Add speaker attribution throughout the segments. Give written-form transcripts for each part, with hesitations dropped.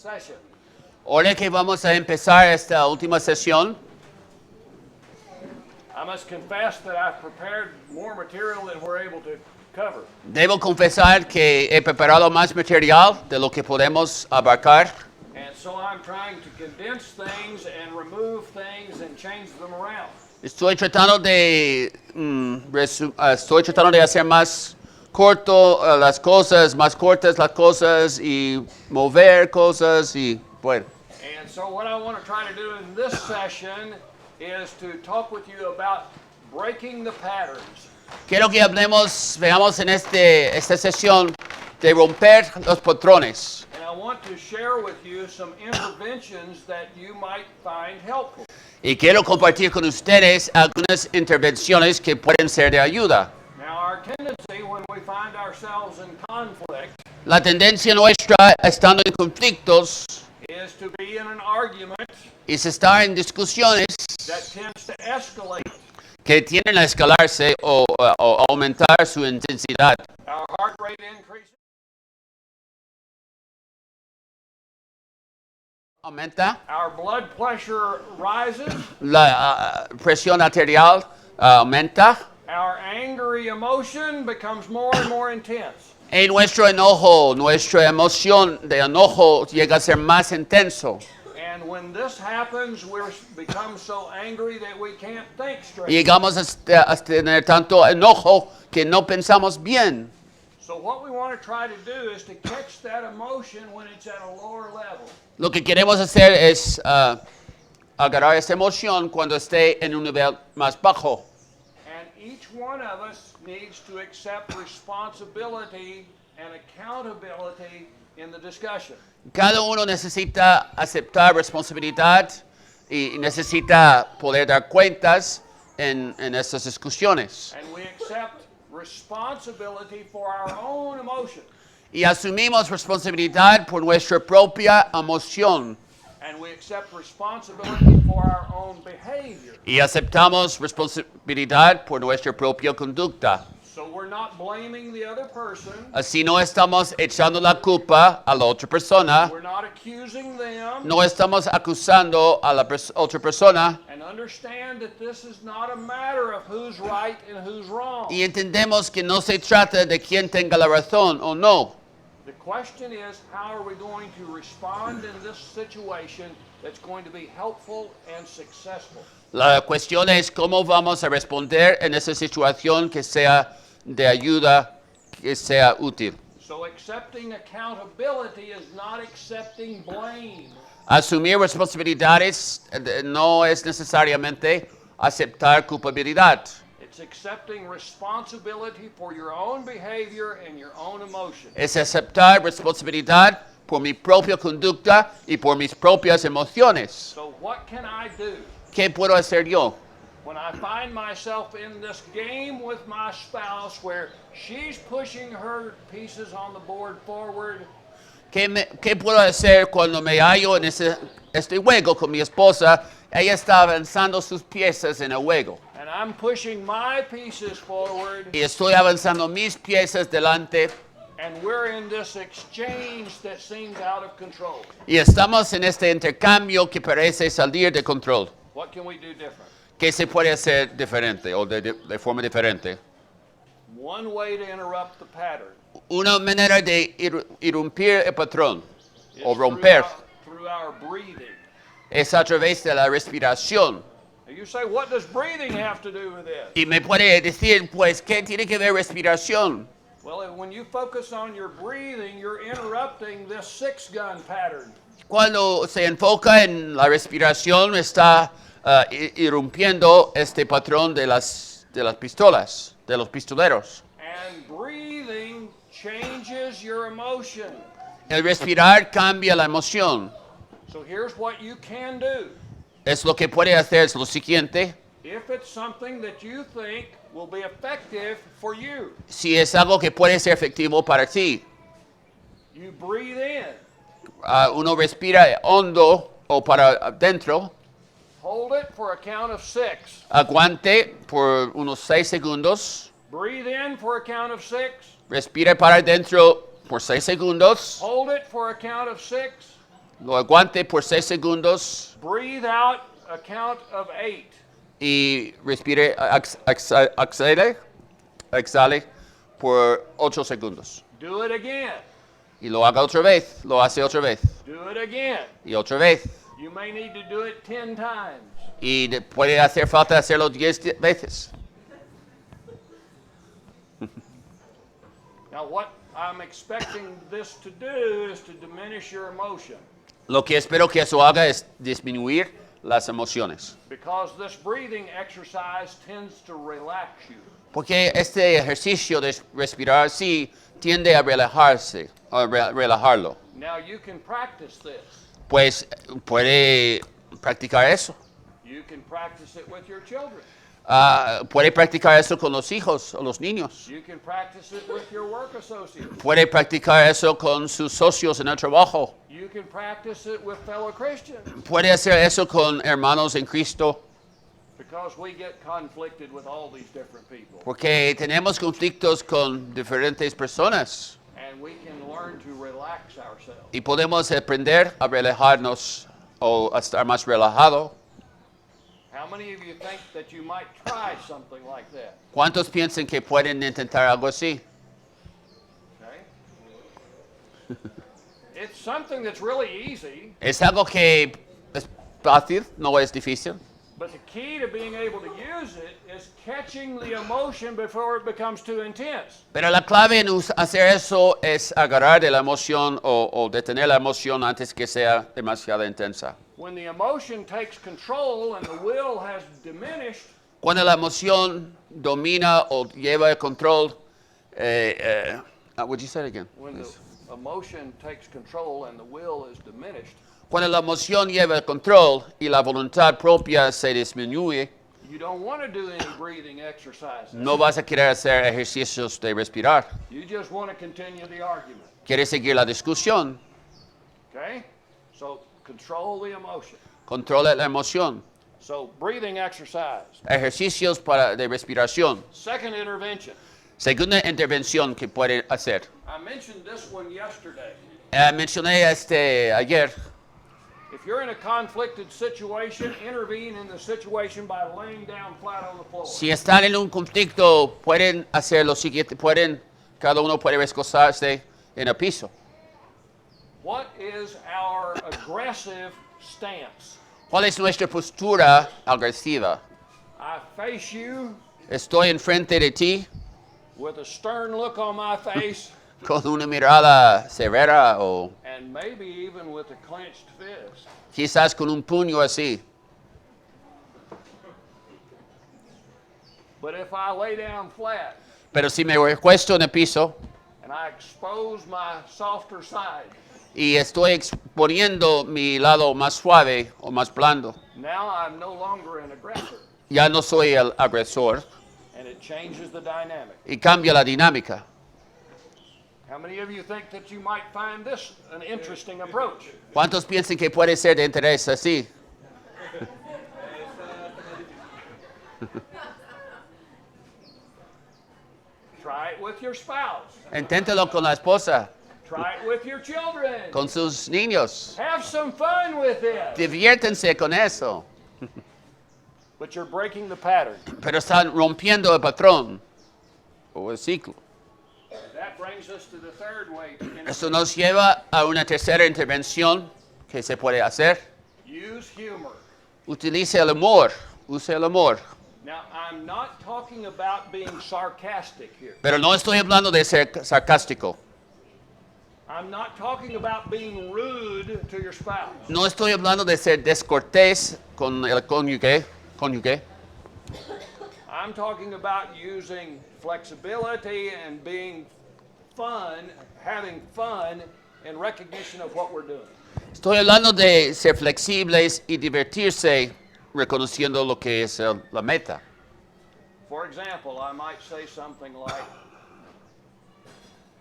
Speaker 1: session.
Speaker 2: Ahora que vamos a empezar esta última sesión,
Speaker 1: I must confess that I've prepared more material than we're able to cover.
Speaker 2: debo confesar que he preparado más material de lo que podemos abarcar.
Speaker 1: And so I'm trying to condense things and remove things and change them around.
Speaker 2: Estoy tratando de hacer más corto las cosas, más cortas las cosas y mover cosas y bueno.
Speaker 1: And so what I want to try to do in this session is to talk with you about breaking the patterns.
Speaker 2: Quiero que veamos en esta sesión de romper los patrones.
Speaker 1: And I want to share with you some interventions that you might find helpful.
Speaker 2: Y quiero compartir con ustedes algunas intervenciones que pueden ser de ayuda.
Speaker 1: Now, our tendency when we find ourselves in conflict
Speaker 2: La tendencia nuestra, estando en conflictos,
Speaker 1: is to be in an argument
Speaker 2: es estar en discusiones
Speaker 1: that tends to escalate.
Speaker 2: que tienden a escalarse o aumentar su intensidad.
Speaker 1: Our heart rate increases.
Speaker 2: Aumenta,
Speaker 1: Our blood pressure rises.
Speaker 2: la presión arterial aumenta
Speaker 1: Our angry emotion becomes more and more intense.
Speaker 2: y nuestro enojo, nuestra emoción de enojo llega a ser más intenso.
Speaker 1: And when this happens, we become so angry that we can't think straight.
Speaker 2: Llegamos a tener tanto enojo que no pensamos bien.
Speaker 1: So what we want to try to do is to catch that emotion when it's at a lower level.
Speaker 2: Lo que queremos hacer es agarrar esa emoción cuando esté en un nivel más bajo.
Speaker 1: And each one of us needs to accept responsibility and accountability in the discussion.
Speaker 2: Cada uno necesita aceptar responsabilidad y necesita poder dar cuentas en estas discusiones.
Speaker 1: And we accept responsibility for our own emotion.
Speaker 2: Y asumimos responsabilidad por nuestra propia emoción.
Speaker 1: And we accept responsibility for our own behavior.
Speaker 2: Y aceptamos responsabilidad por nuestra propia conducta.
Speaker 1: So we're not blaming the other person.
Speaker 2: Así no estamos echando la culpa a la otra persona.
Speaker 1: We're not accusing them.
Speaker 2: No estamos acusando a la otra persona.
Speaker 1: And understand that this is not a matter of who's right and who's wrong.
Speaker 2: Y entendemos que no se trata de quién tenga la razón o no.
Speaker 1: The question is, how are we going to respond in this situation that's going to be helpful and successful?
Speaker 2: La cuestión es cómo vamos a responder en esa situación que sea de ayuda, que sea útil.
Speaker 1: So accepting accountability is not accepting blame.
Speaker 2: Asumir responsabilidades no es necesariamente aceptar culpabilidad.
Speaker 1: It's accepting responsibility for your own behavior and your own emotions.
Speaker 2: Es aceptar responsabilidad por mi propia conducta y por mis propias emociones.
Speaker 1: So what can I do
Speaker 2: ¿Qué puedo hacer yo?
Speaker 1: when I find myself in this game with my spouse where she's pushing her pieces on the board forward?
Speaker 2: ¿Qué puedo hacer cuando me hallo en este juego con mi esposa? Ella está avanzando sus piezas en el juego.
Speaker 1: And I'm pushing my pieces forward,
Speaker 2: Y estoy avanzando mis piezas delante.
Speaker 1: and we're in this exchange that seems out of control.
Speaker 2: Y estamos en este intercambio que parece salir de control.
Speaker 1: What can we do different?
Speaker 2: ¿Qué se puede hacer diferente o de forma diferente?
Speaker 1: One way to interrupt the pattern
Speaker 2: Una manera de irrumpir el patrón
Speaker 1: is
Speaker 2: o romper
Speaker 1: through our breathing.
Speaker 2: es a través de la respiración.
Speaker 1: Now you say, what does breathing have to do with this?
Speaker 2: Y me puede decir, pues, ¿qué tiene que ver respiración?
Speaker 1: Well, when you focus on your breathing, you're interrupting this six-gun pattern.
Speaker 2: Cuando se enfoca en la respiración, está irrumpiendo este patrón de las pistolas, de los pistoleros.
Speaker 1: And breathing changes your emotion.
Speaker 2: El respirar cambia la emoción.
Speaker 1: So here's what you can do.
Speaker 2: Es lo que puede hacer es lo siguiente.
Speaker 1: If it's something that you think will be effective for you,
Speaker 2: Si es algo que puede ser efectivo para ti,
Speaker 1: you breathe in,
Speaker 2: uno respira hondo o para adentro,
Speaker 1: hold it for a count of 6.
Speaker 2: aguante por unos 6 segundos,
Speaker 1: Breathe in for a count of 6.
Speaker 2: respira para adentro por 6 segundos,
Speaker 1: Hold it for a count of 6.
Speaker 2: Lo aguante por 6 segundos
Speaker 1: Breathe out a count of 8.
Speaker 2: y respire, exhale por 8 segundos.
Speaker 1: Do it again.
Speaker 2: Y lo haga otra vez, lo hace otra vez.
Speaker 1: Do it again.
Speaker 2: Y otra vez.
Speaker 1: You may need to do it 10 times.
Speaker 2: Y puede hacer falta hacerlo 10 veces.
Speaker 1: Now, what I'm expecting this to do is to diminish your emotion,
Speaker 2: Lo que espero que eso haga es disminuir las emociones.
Speaker 1: because this breathing exercise tends to relax you.
Speaker 2: Porque este ejercicio de respirar sí tiende a relajarse, a relajarlo.
Speaker 1: Now, you can practice this.
Speaker 2: Pues puede practicar eso.
Speaker 1: You can practice it with your children.
Speaker 2: Puede practicar eso con los hijos o los niños.
Speaker 1: You can practice it with your work associates.
Speaker 2: Puede practicar eso con sus socios en el trabajo.
Speaker 1: You can practice it with fellow Christians,
Speaker 2: Puede hacer eso con hermanos en Cristo.
Speaker 1: because we get conflicted with all these different people.
Speaker 2: Porque tenemos conflictos con diferentes personas.
Speaker 1: And we can learn to relax ourselves.
Speaker 2: Y podemos aprender a relajarnos o a estar más relajado.
Speaker 1: How many of you think that you might try something like that?
Speaker 2: ¿Cuántos piensan que pueden intentar algo así?
Speaker 1: Okay? It's something that's really easy,
Speaker 2: Es algo que es fácil, no es difícil.
Speaker 1: but the key to being able to use it is catching the emotion before it becomes too intense.
Speaker 2: Pero la clave en hacer eso es agarrar de la emoción o detener la emoción antes que sea demasiado intensa.
Speaker 1: When the emotion takes control and the will has diminished,
Speaker 2: Cuando la emoción domina o lleva el control, would you say it again?
Speaker 1: when
Speaker 2: please?
Speaker 1: the emotion takes control and the will is diminished,
Speaker 2: Cuando la emoción lleva el control y la voluntad propia se disminuye,
Speaker 1: you don't want to do any breathing exercises.
Speaker 2: no vas a querer hacer ejercicios de respirar.
Speaker 1: You just want to continue the argument.
Speaker 2: Quieres seguir la discusión,
Speaker 1: Okay? So control the emotion.
Speaker 2: controla la emoción.
Speaker 1: So breathing exercise.
Speaker 2: Ejercicios de respiración.
Speaker 1: Second intervention.
Speaker 2: Segunda intervención que puede hacer.
Speaker 1: I mentioned this one yesterday.
Speaker 2: Mencioné ayer.
Speaker 1: If you're in a conflicted situation, intervene in the situation by laying down flat on the floor.
Speaker 2: Si están en un conflicto, pueden hacer lo siguiente, cada uno puede recostarse en el piso.
Speaker 1: What is our aggressive stance?
Speaker 2: ¿Cuál es nuestra postura agresiva?
Speaker 1: I face you
Speaker 2: Estoy enfrente de ti
Speaker 1: with a stern look on my face
Speaker 2: con una mirada severa o
Speaker 1: and maybe even with a clenched fist.
Speaker 2: quizás con un puño así.
Speaker 1: But if I lay down flat
Speaker 2: Pero si me recuesto en el piso
Speaker 1: and I expose my softer side,
Speaker 2: y estoy exponiendo mi lado más suave o más blando,
Speaker 1: now I'm no longer an aggressor,
Speaker 2: ya no soy el agresor
Speaker 1: and it changes the dynamic.
Speaker 2: y cambia la dinámica.
Speaker 1: How many of you think that you might find this an interesting approach?
Speaker 2: ¿Cuántos piensan que puede ser de interés así?
Speaker 1: Try it with your spouse.
Speaker 2: Inténtalo con la esposa,
Speaker 1: Try it with your children.
Speaker 2: con sus niños.
Speaker 1: Have some fun with it.
Speaker 2: Diviértense con eso.
Speaker 1: But you're breaking the pattern.
Speaker 2: Pero están rompiendo el patrón o el ciclo.
Speaker 1: That brings us to the third way to
Speaker 2: Eso
Speaker 1: intervene.
Speaker 2: nos lleva a una tercera intervención que se puede hacer.
Speaker 1: Use humor.
Speaker 2: Utilice el humor. Use el humor.
Speaker 1: Now, I'm not talking about being sarcastic here.
Speaker 2: Pero no estoy hablando de ser sarcástico.
Speaker 1: I'm not talking about being rude to your spouse.
Speaker 2: No estoy hablando de ser descortés con el cónyuge.
Speaker 1: I'm talking about using flexibility and being fun, having fun in recognition of what we're doing.
Speaker 2: Estoy hablando de ser flexibles y divertirse reconociendo lo que es la meta.
Speaker 1: For example, I might say something like,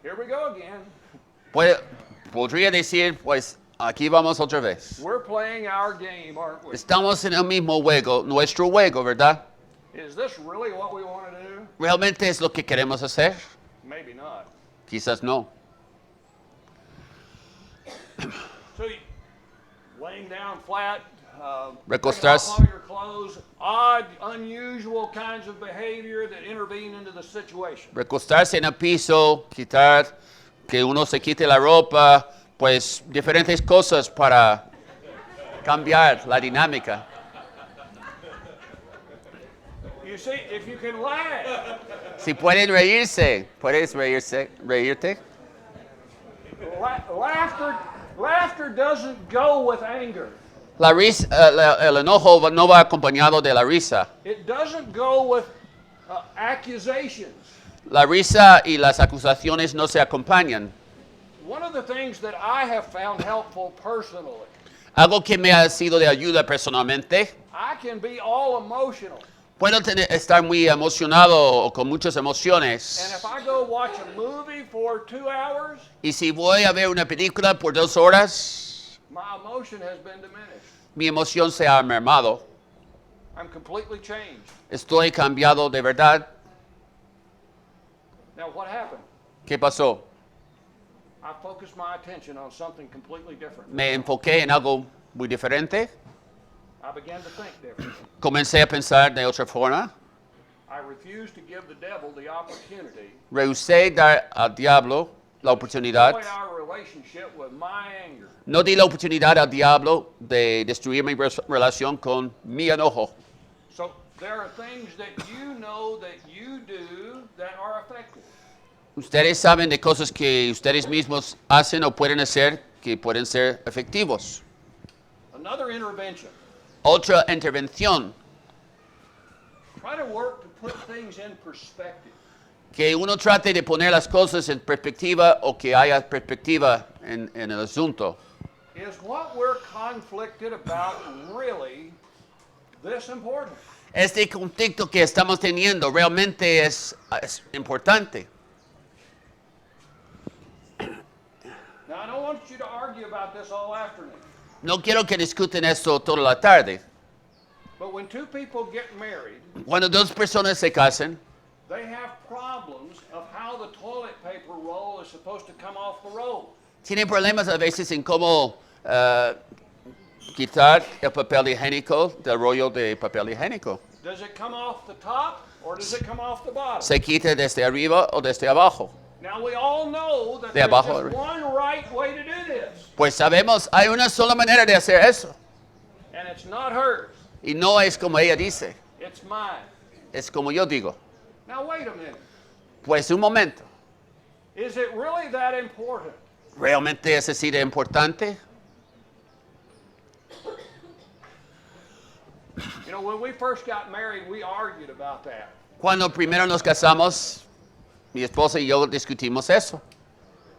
Speaker 1: here we go again.
Speaker 2: Podría decir, pues, aquí vamos otra vez.
Speaker 1: We're playing our game, aren't we?
Speaker 2: Estamos en el mismo juego, nuestro juego, ¿verdad?
Speaker 1: Is this really what we want to do?
Speaker 2: ¿Realmente es lo que queremos hacer?
Speaker 1: Maybe not.
Speaker 2: Quizás no.
Speaker 1: So laying down flat,
Speaker 2: Recostarse.
Speaker 1: taking off all your clothes, odd, unusual kinds of behavior that intervene into the situation.
Speaker 2: Recostarse en el piso, quitar, que uno se quite la ropa, pues diferentes cosas para cambiar la dinámica.
Speaker 1: You see, if you can laugh,
Speaker 2: Si pueden reírse, ¿puedes reírte?
Speaker 1: laughter doesn't go with anger.
Speaker 2: La risa, el enojo no va acompañado de la risa.
Speaker 1: It doesn't go with accusations.
Speaker 2: La risa y las acusaciones no se acompañan.
Speaker 1: One of the things that I have found helpful personally,
Speaker 2: Algo que me ha sido de ayuda personalmente.
Speaker 1: I can be all emotional.
Speaker 2: Puedo estar muy emocionado o con muchas
Speaker 1: And
Speaker 2: emociones.
Speaker 1: if I go watch a movie for 2 hours,
Speaker 2: Y si voy a ver una película por 2 horas,
Speaker 1: my emotion has been diminished.
Speaker 2: mi emoción se ha mermado.
Speaker 1: I'm completely changed.
Speaker 2: Estoy cambiado de verdad.
Speaker 1: Now, what happened?
Speaker 2: ¿Qué pasó?
Speaker 1: I focused my attention on something completely different.
Speaker 2: Me enfoqué en algo muy diferente.
Speaker 1: I began to think differently.
Speaker 2: Comencé a pensar de otra forma.
Speaker 1: I refused to give the devil the opportunity
Speaker 2: Rehusé dar al diablo la
Speaker 1: to
Speaker 2: oportunidad.
Speaker 1: destroy our relationship with my anger.
Speaker 2: No di la oportunidad al diablo de destruir mi relación con mi enojo.
Speaker 1: So there are things that you know that you do that are effective.
Speaker 2: Ustedes saben de cosas que ustedes mismos hacen o pueden hacer que pueden ser efectivos.
Speaker 1: Another intervention.
Speaker 2: Otra intervención,
Speaker 1: Try to work to put things in perspective.
Speaker 2: que uno trate de poner las cosas en perspectiva o que haya perspectiva en el asunto.
Speaker 1: Is what we're conflicted about really this important?
Speaker 2: Este conflicto que estamos teniendo realmente es importante.
Speaker 1: Now, I don't want you to argue about this all afternoon.
Speaker 2: No quiero que discuten esto toda la tarde.
Speaker 1: But when two people get married,
Speaker 2: Cuando dos personas se casan,
Speaker 1: they have problems of how the toilet paper roll is supposed to come off the roll.
Speaker 2: tienen problemas a veces en cómo quitar el papel higiénico del rollo de papel higiénico.
Speaker 1: Does it come off the top or does it come off the bottom?
Speaker 2: Se quita desde arriba o desde abajo.
Speaker 1: Now, we all know that
Speaker 2: De
Speaker 1: there's
Speaker 2: abajo
Speaker 1: just
Speaker 2: arriba.
Speaker 1: one right way to do this,
Speaker 2: Pues sabemos, hay una sola manera de hacer eso.
Speaker 1: and it's not hers,
Speaker 2: Y no es como ella dice,
Speaker 1: it's mine.
Speaker 2: es como yo digo.
Speaker 1: Now, wait a minute.
Speaker 2: Pues un momento,
Speaker 1: Is it really that important?
Speaker 2: ¿realmente es así de importante?
Speaker 1: You know, when we first got married, we argued about that.
Speaker 2: Cuando primero nos casamos, mi esposa y yo discutimos eso.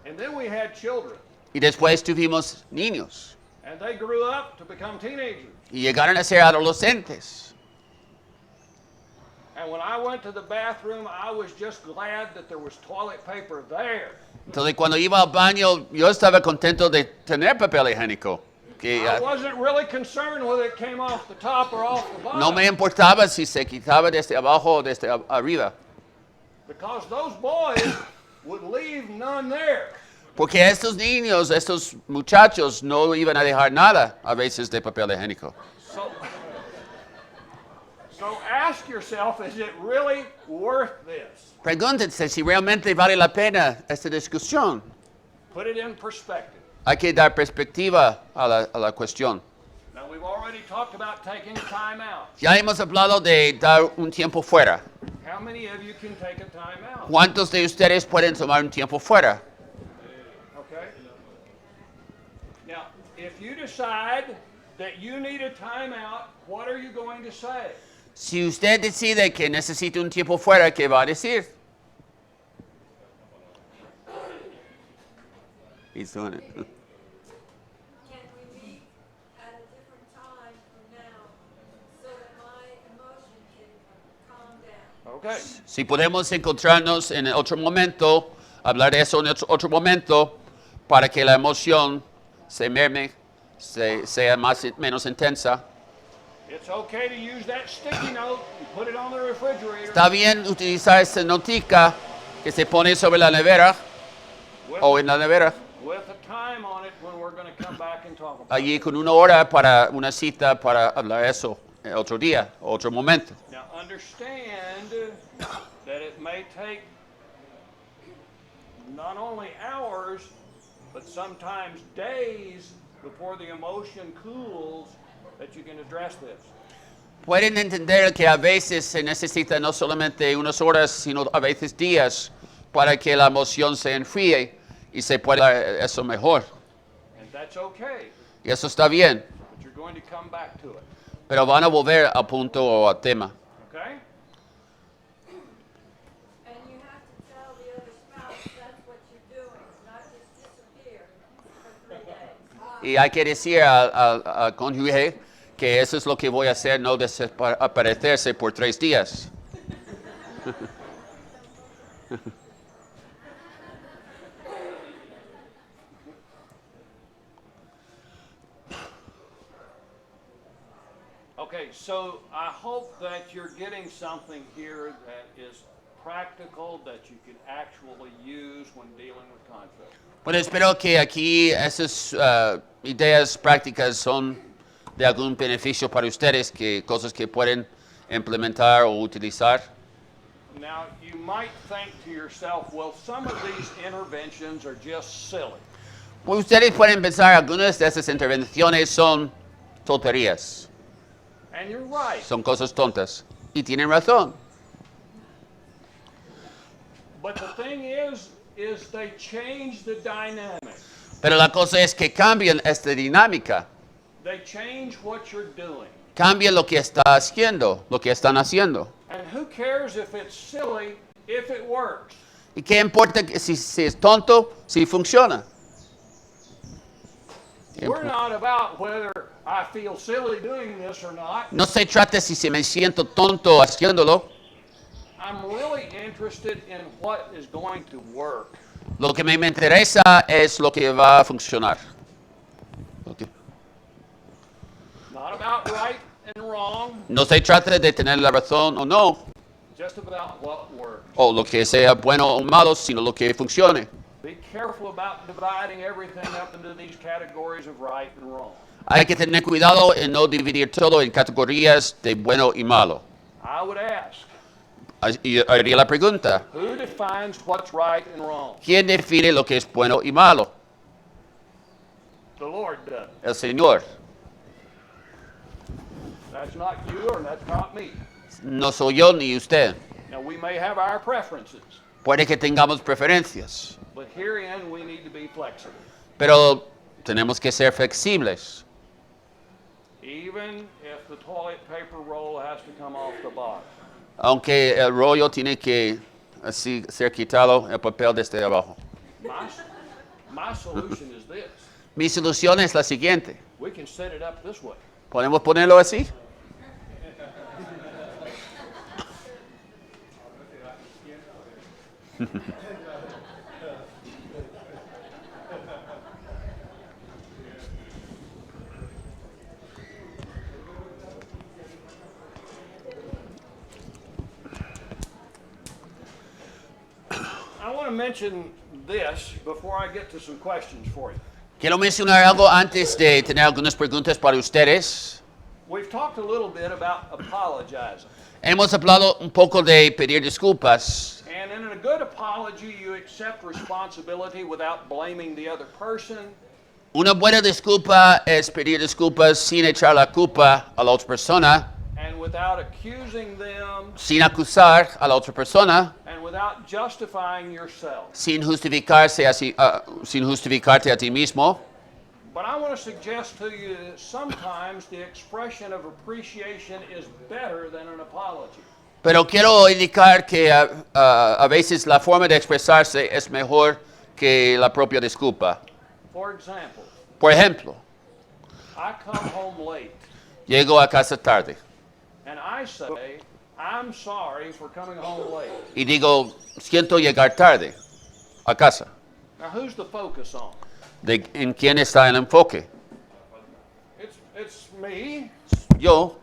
Speaker 1: And then we had children,
Speaker 2: Y después tuvimos niños.
Speaker 1: and they grew up to become teenagers.
Speaker 2: Y llegaron a ser adolescentes.
Speaker 1: And when I went to the bathroom, I was just glad that there was toilet paper there.
Speaker 2: Entonces cuando iba al baño, yo estaba contento de tener papel higiénico. Que
Speaker 1: I wasn't really concerned whether it came off the top or off the bottom.
Speaker 2: no me importaba si se quitaba desde abajo o desde arriba.
Speaker 1: Because those boys would leave none there.
Speaker 2: Porque estos niños, estos muchachos no iban a dejar nada a veces de papel higiénico.
Speaker 1: So ask yourself, is it really worth this?
Speaker 2: Pregúntense si realmente vale la pena esta discusión.
Speaker 1: Put it in perspective.
Speaker 2: Hay que dar perspectiva a la cuestión.
Speaker 1: Now, we've already talked about taking time out.
Speaker 2: Ya hemos hablado de dar un tiempo fuera.
Speaker 1: How many of you can take a time out?
Speaker 2: ¿Cuántos de ustedes pueden tomar un tiempo fuera?
Speaker 1: Okay? Now, if you decide that you need a time out, what are you going to say?
Speaker 2: Si usted decide que necesita un tiempo fuera, ¿qué va a decir? He's doing it.
Speaker 3: Can we meet at a different time from now so that my emotion can calm down?
Speaker 1: Okay.
Speaker 2: Si podemos encontrarnos en otro momento, hablar de eso en otro momento, para que la emoción se merme, sea menos intensa.
Speaker 1: It's okay to use that sticky note and put it on the refrigerator.
Speaker 2: Está bien utilizar esta notica que se pone sobre la nevera o en la nevera.
Speaker 1: We'll with a time on it when we're going to come back and talk about
Speaker 2: allí
Speaker 1: it.
Speaker 2: con una hora para una cita para hablar eso otro día, otro momento.
Speaker 1: Now understand that it may take not only hours, but sometimes days before the emotion cools that you can address this.
Speaker 2: Pueden entender que a veces se necesita no solamente unas horas, sino a veces días para que la emoción se enfríe y se pueda hablar eso mejor.
Speaker 1: And that's okay,
Speaker 2: Y eso está bien,
Speaker 1: but you're going to come back to it.
Speaker 2: pero van a volver a punto o a tema.
Speaker 1: Okay?
Speaker 3: And you have to tell the other spouse that's what you're doing, not just disappear for 3 days.
Speaker 2: Y hay que decir al cónyuge que eso es lo que voy a hacer, no desaparecerse por 3 días.
Speaker 1: Okay, so I hope that you're getting something here that is practical, that you can actually use when dealing with conflict.
Speaker 2: Bueno, espero que aquí esas ideas prácticas son de algún beneficio para ustedes, que cosas que pueden implementar o utilizar.
Speaker 1: Now, you might think to yourself, well, some of these interventions are just silly.
Speaker 2: Pues ustedes pueden pensar algunas de esas intervenciones son tonterías,
Speaker 1: And you're right.
Speaker 2: son cosas tontas. Y tienen razón.
Speaker 1: But the thing is they change the dynamic.
Speaker 2: Pero la cosa es que cambian esta dinámica.
Speaker 1: They change what you're doing.
Speaker 2: Cambian lo que está haciendo, lo que están haciendo.
Speaker 1: And who cares if it's silly if it works?
Speaker 2: ¿Y qué importa si es tonto, si funciona?
Speaker 1: We're not about whether I feel silly doing this or not.
Speaker 2: No se trata si se me siento tonto haciéndolo.
Speaker 1: I'm really interested in what is going to work.
Speaker 2: Lo que me interesa es lo que va a funcionar. Okay.
Speaker 1: Not about right and wrong,
Speaker 2: No se trata de tener la razón o no,
Speaker 1: just about what works.
Speaker 2: o lo que sea bueno o malo, sino lo que funcione.
Speaker 1: Be careful about dividing everything up into these categories of right and wrong.
Speaker 2: Hay que tener cuidado en no dividir todo en categorías de bueno y malo.
Speaker 1: I would ask,
Speaker 2: Y haría la pregunta,
Speaker 1: who defines what's right and wrong?
Speaker 2: ¿quién define lo que es bueno y malo?
Speaker 1: The Lord does.
Speaker 2: El Señor.
Speaker 1: That's not you or that's not me.
Speaker 2: No soy yo ni usted.
Speaker 1: Now, we may have our preferences,
Speaker 2: Puede que tengamos preferencias,
Speaker 1: but herein we need to be flexible.
Speaker 2: pero tenemos que ser flexibles.
Speaker 1: Even if the toilet paper roll has to come off the bottom.
Speaker 2: Aunque el rollo tiene que así ser quitado, el papel desde abajo.
Speaker 1: My solution is this.
Speaker 2: Mi solución es la siguiente.
Speaker 1: We can set it up this way.
Speaker 2: ¿Podemos ponerlo así?
Speaker 1: I want to mention this before I get to some questions for you.
Speaker 2: Quiero mencionar algo antes de tener algunas preguntas para ustedes.
Speaker 1: We've talked a little bit about apologizing.
Speaker 2: Hemos hablado un poco de pedir disculpas.
Speaker 1: And in a good apology, you accept responsibility without blaming the other person.
Speaker 2: Una buena disculpa es pedir disculpas sin echar la culpa a la otra persona,
Speaker 1: And without accusing them,
Speaker 2: sin acusar a la otra persona,
Speaker 1: and without justifying yourself.
Speaker 2: sin justificarte a ti mismo.
Speaker 1: But I want to suggest to you that sometimes the expression of appreciation is better than an apology.
Speaker 2: Pero quiero indicar que a veces la forma de expresarse es mejor que la propia disculpa.
Speaker 1: For example,
Speaker 2: Por ejemplo,
Speaker 1: I come home late
Speaker 2: llego a casa tarde
Speaker 1: and I say, I'm sorry for coming home late.
Speaker 2: y digo, siento llegar tarde a casa.
Speaker 1: Now, who's the focus on?
Speaker 2: ¿En quién está el enfoque?
Speaker 1: It's me.
Speaker 2: Yo.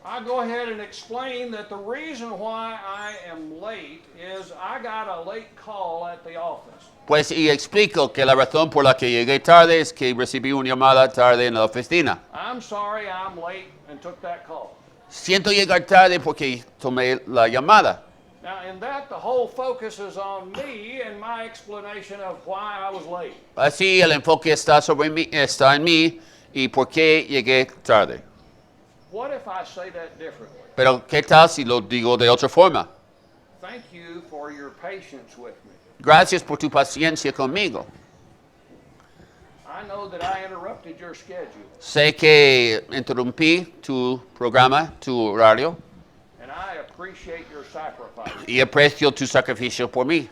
Speaker 1: I'll go ahead and explain that the reason why I am late is I got a late call at the office.
Speaker 2: Pues y explico que la razón por la que llegué tarde es que recibí una llamada tarde en la oficina.
Speaker 1: I'm sorry I'm late and took that call.
Speaker 2: Siento llegar tarde porque tomé la llamada.
Speaker 1: Now, in that, the whole focus is on me and my explanation of why I was late.
Speaker 2: Así el enfoque está en mí y por qué llegué tarde.
Speaker 1: What if I say that differently?
Speaker 2: Pero ¿qué tal si lo digo de otra forma?
Speaker 1: Thank you for your patience with me.
Speaker 2: Gracias por tu paciencia conmigo.
Speaker 1: I know that I interrupted your schedule,
Speaker 2: Sé que interrumpí tu programa, tu horario,
Speaker 1: and I appreciate your sacrifice.
Speaker 2: y aprecio tu sacrificio por mí.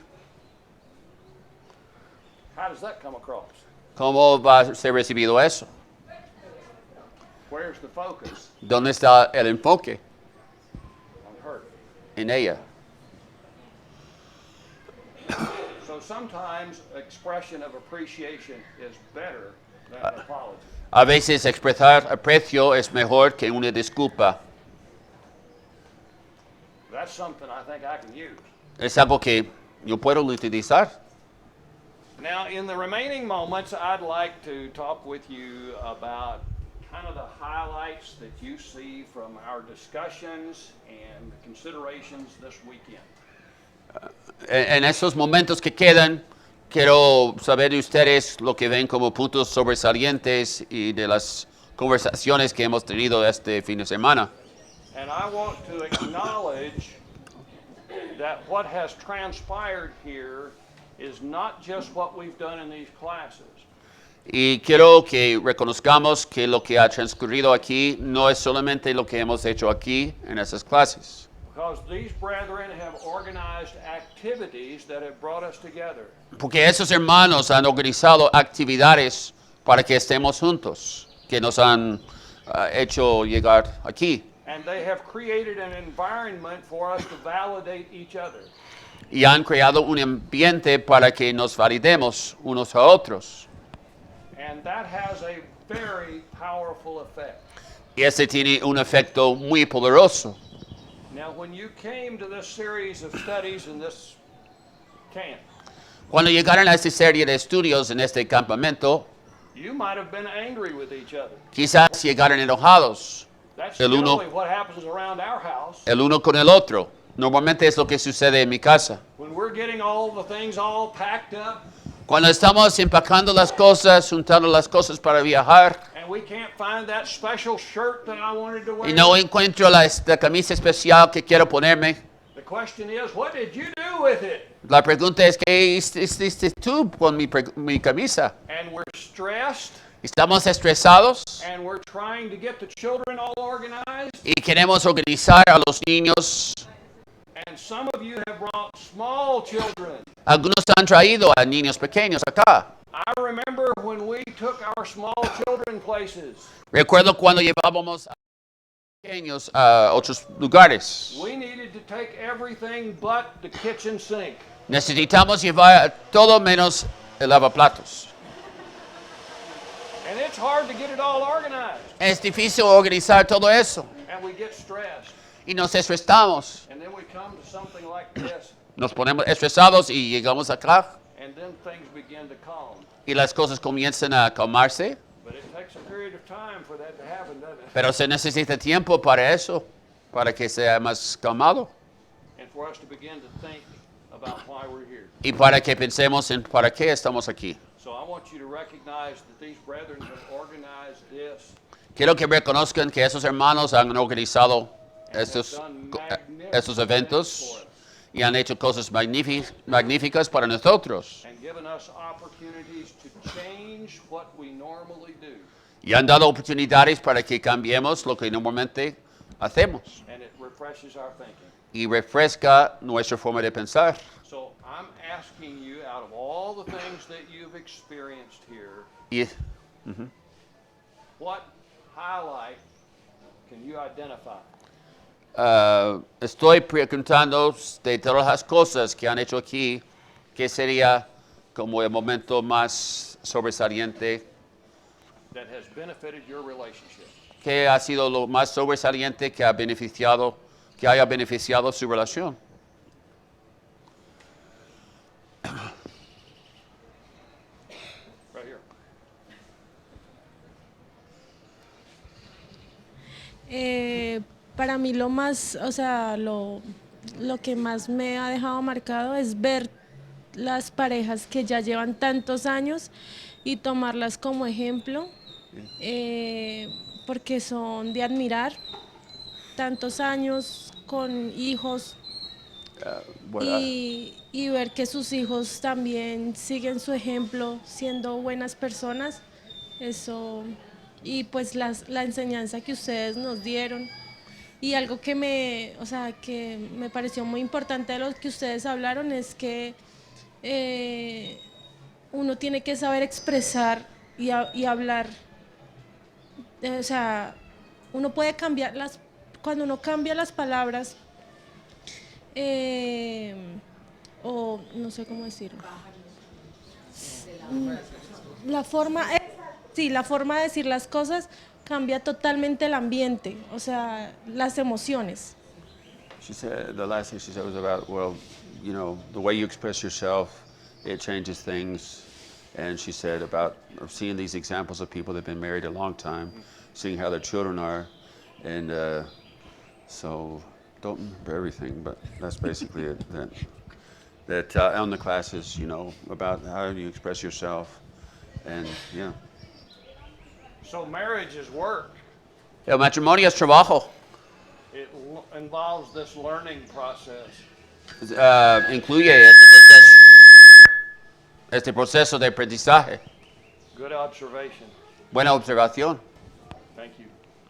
Speaker 1: How does that come across?
Speaker 2: ¿Cómo va a ser recibido eso?
Speaker 1: Where's the focus?
Speaker 2: ¿Dónde está el enfoque
Speaker 1: On her.
Speaker 2: en ella?
Speaker 1: So sometimes expression of appreciation is better than an apology.
Speaker 2: A veces expresar aprecio es mejor que una disculpa.
Speaker 1: That's something I think I can use.
Speaker 2: Es algo que yo puedo utilizar.
Speaker 1: Now, in the remaining moments, I'd like to talk with you about kind of the highlights that you see from our discussions and considerations this weekend.
Speaker 2: En esos momentos que quedan, quiero saber de ustedes lo que ven como puntos sobresalientes y de las conversaciones que hemos tenido este fin de semana.
Speaker 1: And I want to acknowledge that what has transpired here is not just what we've done in these classes.
Speaker 2: Y quiero que reconozcamos que lo que ha transcurrido aquí no es solamente lo que hemos hecho aquí en esas clases.
Speaker 1: Because these brethren have organized activities that have brought us together.
Speaker 2: Porque esos hermanos han organizado actividades para que estemos juntos, que nos han hecho llegar aquí.
Speaker 1: And they have created an environment for us to validate each other.
Speaker 2: Y han creado un ambiente para que nos validemos unos a otros.
Speaker 1: And that has a very powerful effect.
Speaker 2: Y ese tiene un efecto muy poderoso.
Speaker 1: Now, when you came to this series of studies in this camp,
Speaker 2: Cuando llegaron a esta serie de estudios en este campamento,
Speaker 1: you might have been angry with each other.
Speaker 2: quizás llegaron enojados
Speaker 1: That's
Speaker 2: El uno-
Speaker 1: generally what happens around our house.
Speaker 2: el uno con el otro. Normalmente es lo que sucede en mi casa.
Speaker 1: When we're getting all the things all packed up
Speaker 2: Cuando estamos empacando las cosas, juntando las cosas para viajar,
Speaker 1: and we can't find that special shirt that I wanted to wear.
Speaker 2: y no encuentro la camisa especial que quiero ponerme,
Speaker 1: The question is, what did you do with it?
Speaker 2: la pregunta es, ¿qué hiciste tú con mi camisa?
Speaker 1: And we're stressed
Speaker 2: Estamos estresados
Speaker 1: and we're trying to get the children all organized.
Speaker 2: y queremos organizar a los niños.
Speaker 1: And some of you have brought small children.
Speaker 2: Algunos han traído a niños pequeños acá.
Speaker 1: I remember when we took our small children places.
Speaker 2: Recuerdo cuando llevábamos a pequeños a otros lugares.
Speaker 1: We needed to take everything but the kitchen sink.
Speaker 2: Necesitamos llevar todo menos el lavaplatos.
Speaker 1: And it's hard to get it all organized.
Speaker 2: Es difícil organizar todo eso
Speaker 1: And we get stressed.
Speaker 2: y nos estresamos.
Speaker 1: And then we come to something like this.
Speaker 2: Nos ponemos estresados y llegamos acá
Speaker 1: And then things begin to calm.
Speaker 2: y las cosas comienzan a calmarse,
Speaker 1: But it takes a period of time for that to happen, doesn't it?
Speaker 2: pero se necesita tiempo para eso, para que sea más calmado
Speaker 1: And for us to begin to think about why we're here.
Speaker 2: y para que pensemos en para qué estamos aquí.
Speaker 1: So I want you to recognize that these brethren have organized this.
Speaker 2: Quiero que reconozcan que esos hermanos han organizado
Speaker 1: And have
Speaker 2: estos
Speaker 1: done magnificent
Speaker 2: esos
Speaker 1: things
Speaker 2: eventos
Speaker 1: for us.
Speaker 2: y han hecho cosas magníficas para nosotros.
Speaker 1: And given us opportunities to change what we normally do.
Speaker 2: Y han dado oportunidades para que cambiemos lo que normalmente hacemos
Speaker 1: And it refreshes our thinking.
Speaker 2: y refresca nuestra forma de pensar.
Speaker 1: So I'm asking you, out of all the things that you've experienced here,
Speaker 2: Y
Speaker 1: what highlight can you identify?
Speaker 2: estoy preguntando de todas las cosas que han hecho aquí, ¿qué sería como el momento más sobresaliente
Speaker 1: That has benefited your relationship.
Speaker 2: ¿Qué ha sido lo más sobresaliente que haya beneficiado su relación?
Speaker 1: Right here.
Speaker 4: Para mí lo más, o sea, lo que más me ha dejado marcado es ver las parejas que ya llevan tantos años y tomarlas como ejemplo, porque son de admirar, tantos años con hijos y ver que sus hijos también siguen su ejemplo siendo buenas personas, eso, y pues la enseñanza que ustedes nos dieron. Y algo que o sea, que me pareció muy importante de lo que ustedes hablaron es que uno tiene que saber expresar y hablar. O sea, uno puede cambiar cuando uno cambia las palabras, eh, o no sé cómo decirlo. La forma, sí, la forma de decir las cosas cambia totalmente el ambiente, o sea, las emociones.
Speaker 2: She said, the last thing she said was about, well, you know, the way you express yourself, it changes things. And she said about seeing these examples of people that have been married a long time, seeing how their children are. And so, don't remember everything, but that's basically it. That on the classes, you know, about how you express yourself. And yeah.
Speaker 1: So marriage is work.
Speaker 2: El matrimonio es trabajo.
Speaker 1: It involves this learning process.
Speaker 2: Incluye este proceso de aprendizaje.
Speaker 1: Good observation.
Speaker 2: Buena observación.
Speaker 1: Thank you.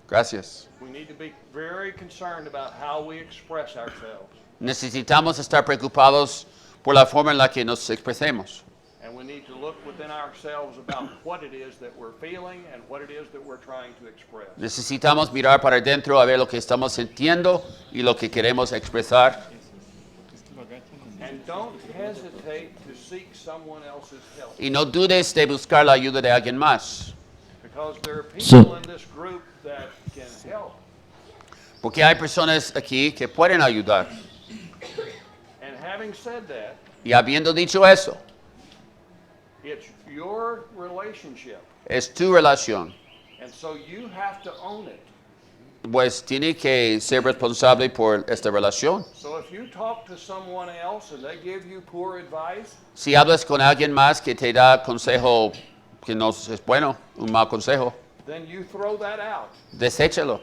Speaker 2: Gracias.
Speaker 1: We need to be very concerned about how we express ourselves.
Speaker 2: Necesitamos estar preocupados por la forma en la que nos expresemos.
Speaker 1: And we need to look within ourselves about what it is that we're feeling and what it is that we're trying to express.
Speaker 2: Necesitamos mirar para adentro a ver lo que estamos sintiendo y lo que queremos expresar.
Speaker 1: And don't hesitate to seek someone else's help.
Speaker 2: Y no dudes de buscar la ayuda de alguien más.
Speaker 1: Because there are people in this group that can help.
Speaker 2: Porque hay personas aquí que pueden ayudar.
Speaker 1: And having said that,
Speaker 2: Y habiendo dicho eso,
Speaker 1: it's your relationship.
Speaker 2: es tu relación.
Speaker 1: And so you have to own it.
Speaker 2: Pues tiene que ser responsable por esta relación.
Speaker 1: So if you talk to someone else and they give you poor advice,
Speaker 2: Si hablas con alguien más que te da consejo que no es bueno, un mal consejo,
Speaker 1: then you throw that out.
Speaker 2: deséchalo.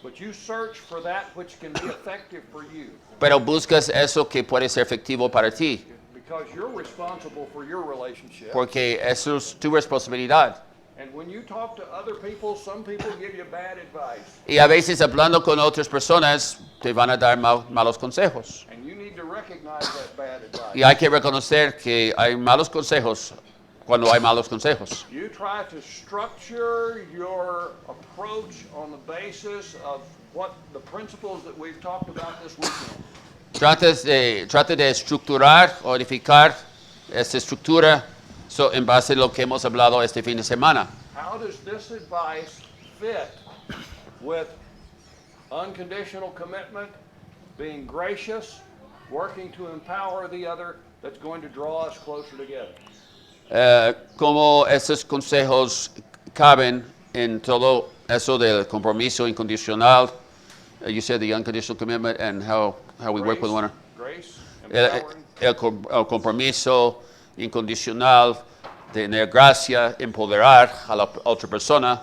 Speaker 1: But you search for that which can be effective for you.
Speaker 2: Pero buscas eso que puede ser efectivo para ti,
Speaker 1: Because you're responsible for your relationship.
Speaker 2: porque eso es tu responsabilidad.
Speaker 1: And when you talk to other people, some people give you bad advice.
Speaker 2: Y a veces hablando con otras personas te van a dar malos consejos.
Speaker 1: And you need to recognize that bad advice.
Speaker 2: Y hay que reconocer que hay malos consejos cuando hay malos consejos.
Speaker 1: You try to structure your approach on the basis of what the principles that we've talked about this weekend.
Speaker 2: Trate de estructurar o edificar esta estructura en base a lo que hemos hablado este fin de semana.
Speaker 1: How does this advice fit with unconditional commitment, being gracious, working to empower the other, that's going to draw us closer together?
Speaker 2: Cómo esos consejos caben en todo eso del compromiso incondicional. You said the unconditional commitment and how we work with one another.
Speaker 1: Grace,
Speaker 2: El
Speaker 1: empowering.
Speaker 2: compromiso incondicional de tener gracia, empoderar a la otra persona.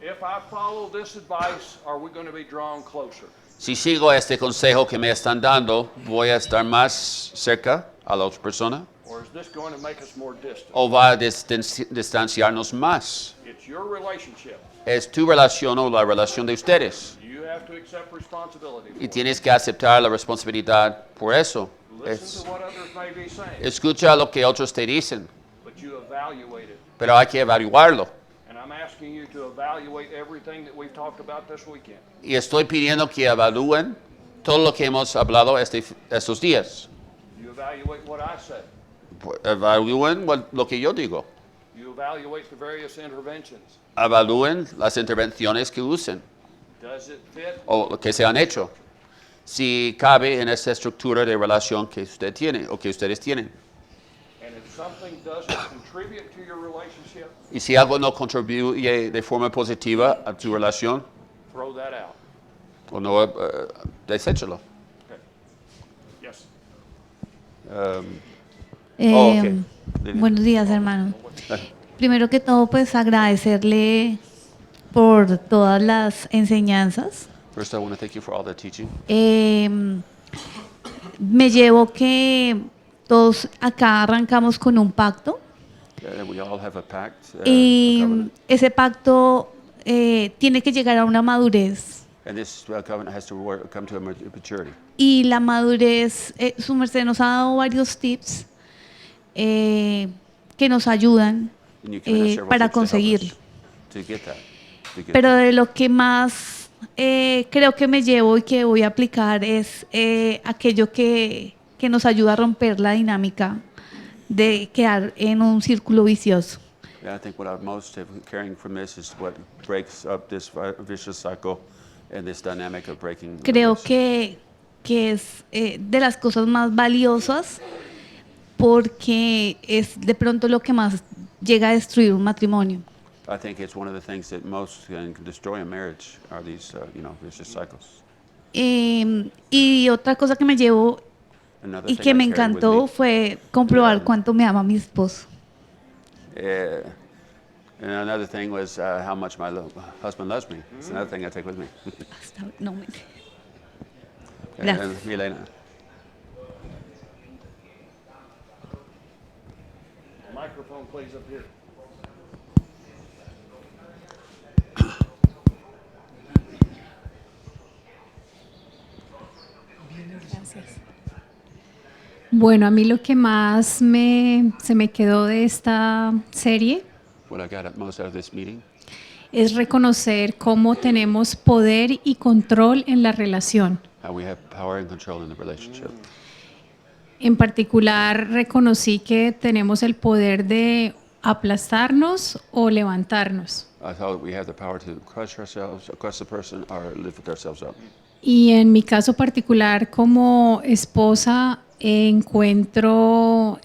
Speaker 1: If I follow this advice, are we going to be drawn closer?
Speaker 2: Si sigo este consejo que me están dando, voy a estar más cerca a la otra persona
Speaker 1: Or is this going to make us more distant?
Speaker 2: o va a distanciarnos más.
Speaker 1: It's your relationship.
Speaker 2: Es tu relación o la relación de ustedes
Speaker 1: You have to accept responsibility for
Speaker 2: y
Speaker 1: it.
Speaker 2: tienes que aceptar la responsabilidad por eso.
Speaker 1: Listen to what others may be saying,
Speaker 2: Escucha lo que otros te dicen,
Speaker 1: but you evaluate it.
Speaker 2: pero hay que evaluarlo.
Speaker 1: And I'm asking you to evaluate everything that we've talked about this weekend.
Speaker 2: Y estoy pidiendo que evalúen todo lo que hemos hablado estos días.
Speaker 1: You evaluate what I say.
Speaker 2: Evalúen lo que yo digo.
Speaker 1: You evaluate the various interventions.
Speaker 2: Evalúen las intervenciones que usen
Speaker 1: Does it fit?
Speaker 2: o lo que se han hecho. Si cabe en esa estructura de relación que usted tiene o que ustedes tienen.
Speaker 1: And if something doesn't contribute to your relationship,
Speaker 2: Y si algo no contribuye de forma positiva a tu relación,
Speaker 1: throw that out.
Speaker 2: o no, deséchalo.
Speaker 1: Okay. Yes.
Speaker 2: Ok.
Speaker 5: Buenos días, hermano. Primero que todo, pues agradecerle por todas las enseñanzas.
Speaker 2: First, I want to thank you for all the teaching.
Speaker 5: Me llevo que todos acá arrancamos con un pacto
Speaker 2: We all have a pact, a
Speaker 5: y
Speaker 2: covenant,
Speaker 5: ese pacto tiene que llegar a una madurez.
Speaker 2: and this covenant has to come to a maturity.
Speaker 5: Y la madurez, su merced nos ha dado varios tips que nos ayudan
Speaker 2: And you can have several
Speaker 5: para
Speaker 2: tips to help us
Speaker 5: conseguirlo.
Speaker 2: to get that.
Speaker 5: Pero de lo que más creo que me llevo y que voy a aplicar es aquello que nos ayuda a romper la dinámica de quedar en un círculo vicioso.
Speaker 2: Yeah, I think what I'm most carrying from this is what breaks up this vicious cycle and this dynamic of breaking.
Speaker 5: Creo
Speaker 2: this.
Speaker 5: que es de las cosas más valiosas porque es de pronto lo que más llega a destruir un matrimonio.
Speaker 2: I think it's one of the things that most can destroy a marriage are these, vicious cycles.
Speaker 5: Y otra cosa que me llevo
Speaker 2: Another
Speaker 5: y
Speaker 2: thing
Speaker 5: que me
Speaker 2: I carry with
Speaker 5: encantó
Speaker 2: me,
Speaker 5: fue comprobar cuánto me ama mi esposo.
Speaker 2: and another thing was how much my husband loves me. It's another thing I take with me.
Speaker 5: No, me-
Speaker 2: And
Speaker 5: Gracias.
Speaker 2: Milena.
Speaker 1: Microphone, please, up here.
Speaker 6: Bueno, a mí lo que más se me quedó de esta serie
Speaker 2: What I got most out of this meeting
Speaker 6: es reconocer cómo tenemos poder y control en la relación.
Speaker 2: how we have power and control in the relationship.
Speaker 6: En particular, reconocí que tenemos el poder de aplastarnos o levantarnos.
Speaker 2: I thought we have the power to crush ourselves, crush the person, or lift ourselves up.
Speaker 6: Y en mi caso particular, como esposa, encuentro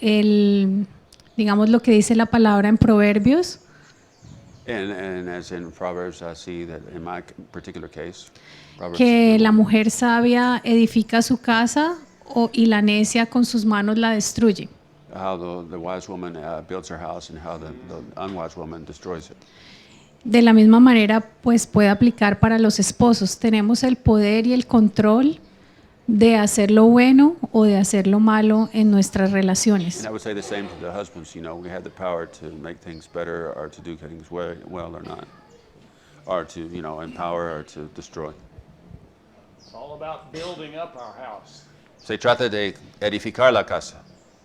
Speaker 6: digamos lo que dice la palabra en Proverbios,
Speaker 2: And as in Proverbs, I see that in my particular case, Proverbs,
Speaker 6: que la mujer sabia edifica su casa y la necia con sus manos la destruye.
Speaker 2: how the wise woman builds her house and how the unwise woman destroys it.
Speaker 6: De la misma manera, pues puede aplicar para los esposos. Tenemos el poder y el control de hacer lo bueno o de hacer lo malo en nuestras relaciones.
Speaker 2: And I would say the same to the husbands. We have the power to make things better or to do things well or not, or to empower or to destroy.
Speaker 1: It's all about building up our house.
Speaker 2: Se trata de edificar la casa.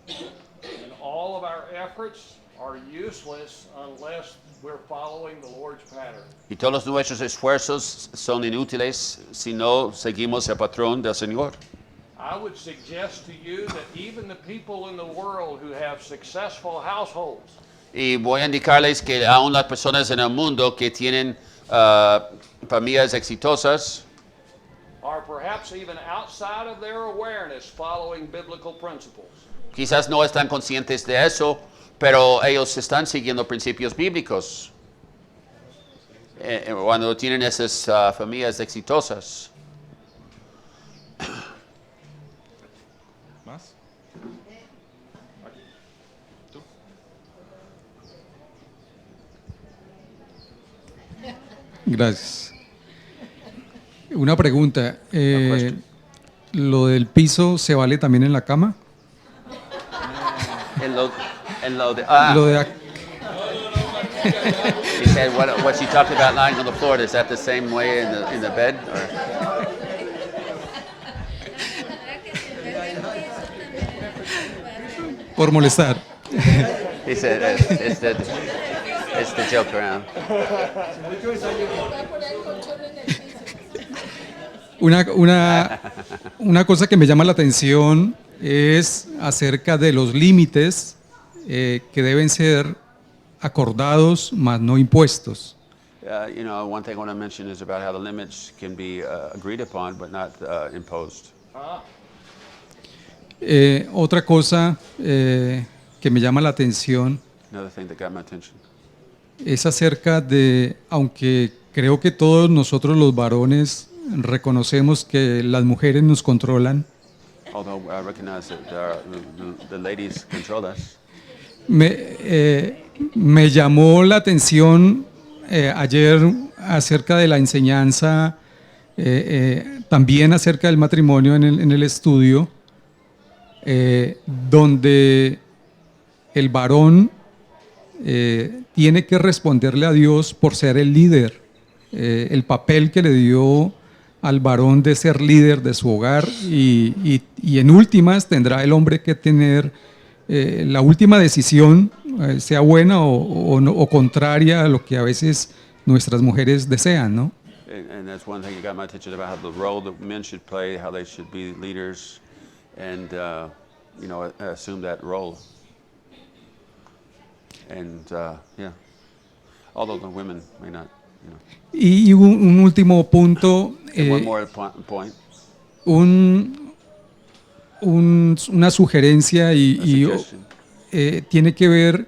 Speaker 1: And all of our efforts are useless unless we're following the Lord's pattern.
Speaker 2: Y todos nuestros esfuerzos son inútiles si no seguimos el patrón del Señor.
Speaker 1: I would suggest to you that even the people in the world who have successful households
Speaker 2: Y voy a indicarles que aún las personas en el mundo que tienen familias exitosas,
Speaker 1: are perhaps even outside of their awareness following biblical principles.
Speaker 2: quizás no están conscientes de eso, pero ellos están siguiendo principios bíblicos. Cuando tienen esas familias exitosas.
Speaker 7: ¿Más? ¿Tú? Gracias. Una pregunta. ¿Lo del piso se vale también en la cama?
Speaker 2: Lo de,
Speaker 7: Lo de ac-
Speaker 2: he said, what she talked about lying on the floor, is that the same way in the bed? Or?
Speaker 7: por molestar.
Speaker 2: He said, it's the joke around.
Speaker 7: Una cosa que me llama la atención es acerca de los límites que deben ser acordados, mas no impuestos.
Speaker 2: One thing I want to mention is about how the limits can be agreed upon, but not imposed.
Speaker 7: Otra cosa que me llama la atención
Speaker 2: Another thing that got my attention.
Speaker 7: es acerca de, aunque creo que todos nosotros los varones reconocemos que las mujeres nos controlan,
Speaker 2: Although I recognize that the ladies control us.
Speaker 7: me llamó la atención ayer acerca de la enseñanza, también acerca del matrimonio en el estudio, donde el varón tiene que responderle a Dios por ser el líder, el papel que le dio al varón de ser líder de su hogar y en últimas tendrá el hombre que tener la última decisión, sea buena o contraria a lo que a veces nuestras mujeres desean, ¿no?
Speaker 2: And that's one thing that got my attention about how the role that men should play, how they should be leaders, and assume that role. And yeah, although the women may not,
Speaker 7: Y un último punto,
Speaker 2: And one more point.
Speaker 7: una sugerencia
Speaker 2: A suggestion.
Speaker 7: tiene que ver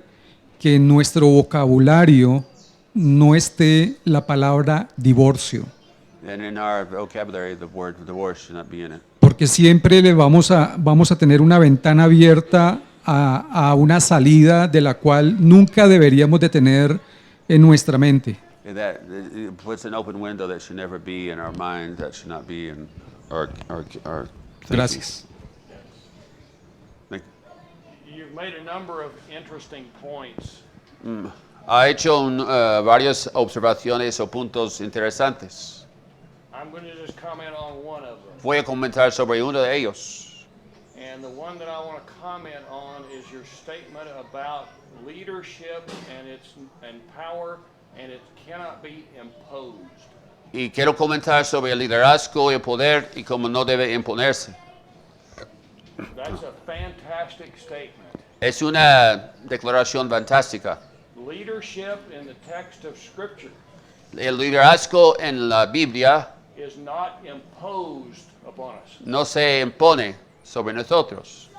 Speaker 7: que en nuestro vocabulario no esté la palabra divorcio,
Speaker 2: And in our vocabulary, the word divorce should not be in it.
Speaker 7: porque siempre le vamos a tener una ventana abierta a una salida de la cual nunca deberíamos de tener en nuestra mente.
Speaker 2: And that it puts an open window that should never be in our mind, that should not be in our thinking.
Speaker 7: Gracias.
Speaker 2: Thank-
Speaker 1: You've made a number of interesting points.
Speaker 2: Ha hecho varias observaciones o puntos interesantes.
Speaker 1: I'm going to just comment on one of them.
Speaker 2: Voy a comentar sobre uno de ellos.
Speaker 1: And the one that I want to comment on is your statement about leadership and power, and it cannot be imposed.
Speaker 2: Y quiero comentar sobre el liderazgo y el poder y cómo no debe imponerse.
Speaker 1: That's a fantastic statement.
Speaker 2: Es una declaración fantástica.
Speaker 1: Leadership in the text of Scripture
Speaker 2: El liderazgo en la Biblia
Speaker 1: is not imposed upon us.
Speaker 2: no se impone sobre nosotros.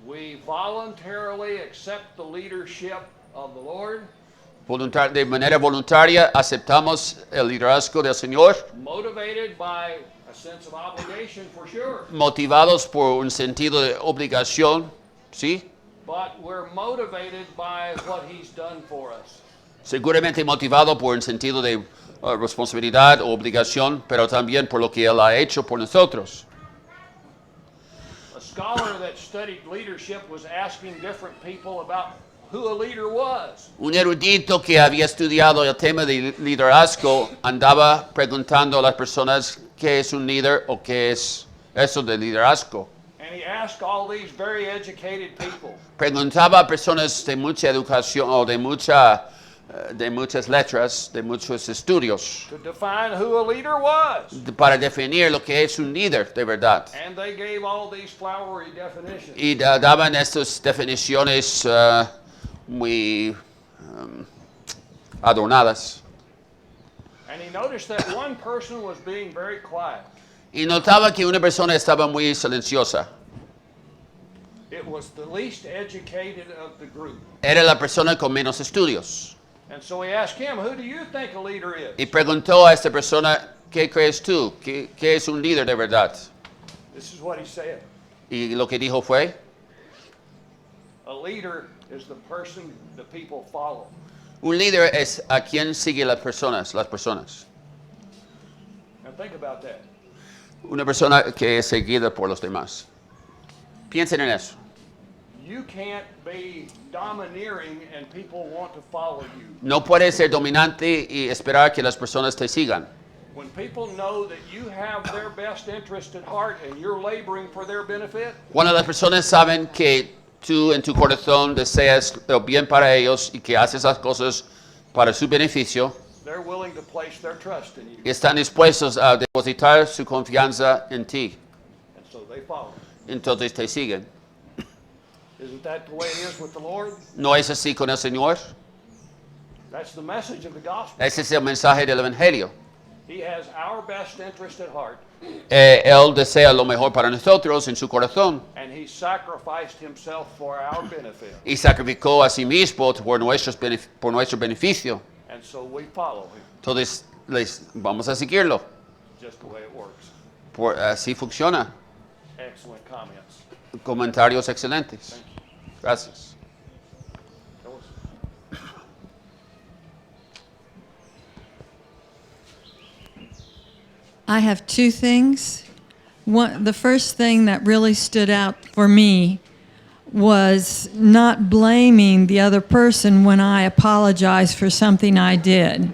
Speaker 1: We voluntarily accept the leadership of the Lord,
Speaker 2: De manera voluntaria aceptamos el liderazgo del Señor,
Speaker 1: motivated by a sense of obligation for sure,
Speaker 2: motivados por un sentido de obligación, ¿sí?
Speaker 1: but we're motivated by what He's done for us.
Speaker 2: Seguramente motivado por un sentido de responsabilidad o obligación, pero también por lo que Él ha hecho por nosotros.
Speaker 1: A scholar that studied leadership was asking different people about who a leader was.
Speaker 2: Un erudito que había estudiado el tema de liderazgo andaba preguntando a las personas qué es un líder o qué es eso de liderazgo.
Speaker 1: And he asked all these very educated people,
Speaker 2: Preguntaba a personas de mucha educación o de muchas letras, de muchos estudios,
Speaker 1: to define who a leader was.
Speaker 2: para definir lo que es un líder de verdad.
Speaker 1: And they gave all these flowery definitions.
Speaker 2: Y daban estas definiciones muy adornadas.
Speaker 1: And he noticed that one person was being very quiet.
Speaker 2: Y notaba que una persona estaba muy silenciosa.
Speaker 1: It was the least educated of the group.
Speaker 2: Era la persona con menos estudios.
Speaker 1: And so he asked him, who do you think a leader is?
Speaker 2: Y preguntó a esta persona, ¿qué crees tú? ¿Qué es un líder de verdad?
Speaker 1: This is what he said.
Speaker 2: Y lo que dijo fue,
Speaker 1: A leader is the person the people follow.
Speaker 2: un líder es a quien sigue las personas.
Speaker 1: Now think about that.
Speaker 2: Una persona que es seguida por los demás. Piensen en eso.
Speaker 1: You can't be domineering and people want to follow you.
Speaker 2: No puedes ser dominante y esperar que las personas te sigan.
Speaker 1: When people know that you have their best interest at heart and you're laboring for their benefit,
Speaker 2: Cuando las personas saben que tú en tu corazón deseas el bien para ellos y que haces las cosas para su beneficio,
Speaker 1: they're willing to place their trust in you.
Speaker 2: están dispuestos a depositar su confianza en ti.
Speaker 1: And so they follow.
Speaker 2: Entonces te siguen.
Speaker 1: Isn't that the way it is with the Lord?
Speaker 2: ¿No es así con el Señor?
Speaker 1: That's the message of the gospel.
Speaker 2: Ese es el mensaje del Evangelio.
Speaker 1: He has our best interest at heart,
Speaker 2: Él desea lo mejor para nosotros en su corazón
Speaker 1: and he sacrificed himself for our benefit.
Speaker 2: y sacrificó a sí mismo por nuestro beneficio.
Speaker 1: And so we follow him,
Speaker 2: Entonces, vamos a seguirlo.
Speaker 1: just the way it works.
Speaker 2: Así funciona.
Speaker 1: Excellent comments.
Speaker 2: Comentarios excelentes. Gracias.
Speaker 3: I have two things. The first thing that really stood out for me was not blaming the other person when I apologized for something I did.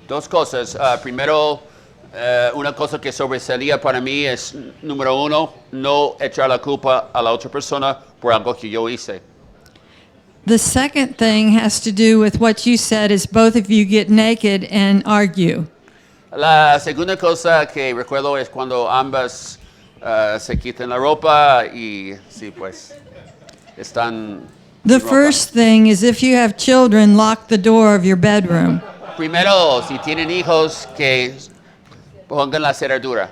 Speaker 2: Dos cosas. Primero, una cosa que sobresalía para mí es, número uno, no echar la culpa a la otra persona por algo que yo hice.
Speaker 3: The second thing has to do with what you said is both of you get naked and argue.
Speaker 2: La segunda cosa que recuerdo es cuando ambas se quitan la ropa y sí, pues, están
Speaker 3: The
Speaker 2: sin ropa.
Speaker 3: first thing is if you have children, lock the door of your bedroom.
Speaker 2: Primero, si tienen hijos, que pongan la cerradura.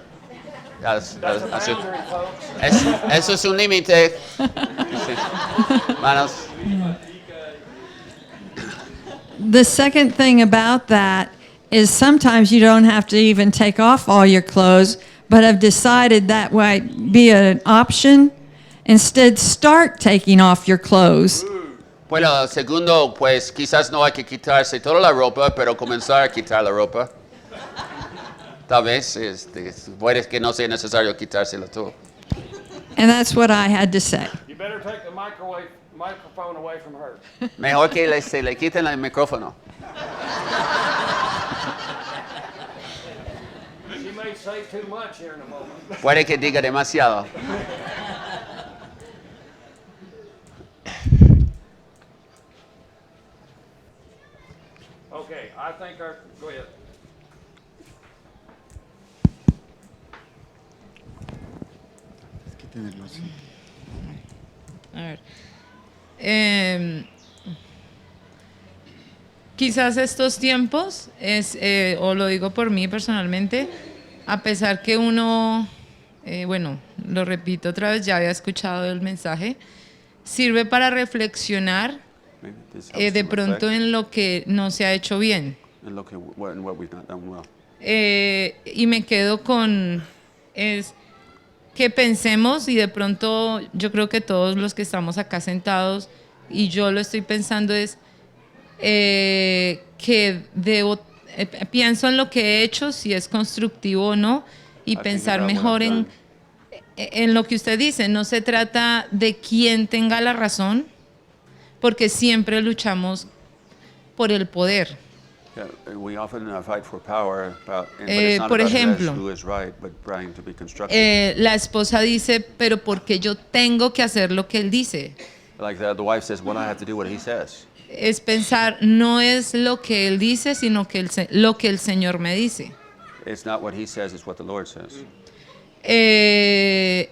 Speaker 2: Eso es un límite. Manos.
Speaker 3: The second thing about that is sometimes you don't have to even take off all your clothes, but I've decided that might be an option. Instead, start taking off your clothes.
Speaker 2: Bueno, segundo, pues quizás no hay que quitarse toda la ropa, pero comenzar a quitar la ropa. Tal vez puede que no sea necesario quitárselo todo.
Speaker 3: And that's what I had to say.
Speaker 1: You better take the microphone away from her.
Speaker 2: Mejor que se le quiten el micrófono.
Speaker 1: She may say too much here in a moment.
Speaker 2: Puede que diga demasiado.
Speaker 1: Okay, I think go ahead.
Speaker 8: A ver. Quizás estos tiempos, o lo digo por mí personalmente, a pesar que uno, bueno, lo repito otra vez, ya había escuchado el mensaje, sirve para reflexionar de pronto en lo que no se ha hecho bien. Y me quedo con que pensemos, y de pronto yo creo que todos los que estamos acá sentados, y yo lo estoy pensando, es que pienso en lo que he hecho, si es constructivo o no, y pensar mejor en lo que usted dice. No se trata de quién tenga la razón, porque siempre luchamos por el poder. Por ejemplo, la esposa dice, pero ¿por qué yo tengo que hacer lo que él dice? Es pensar, no es lo que él dice, sino que lo que el Señor me dice.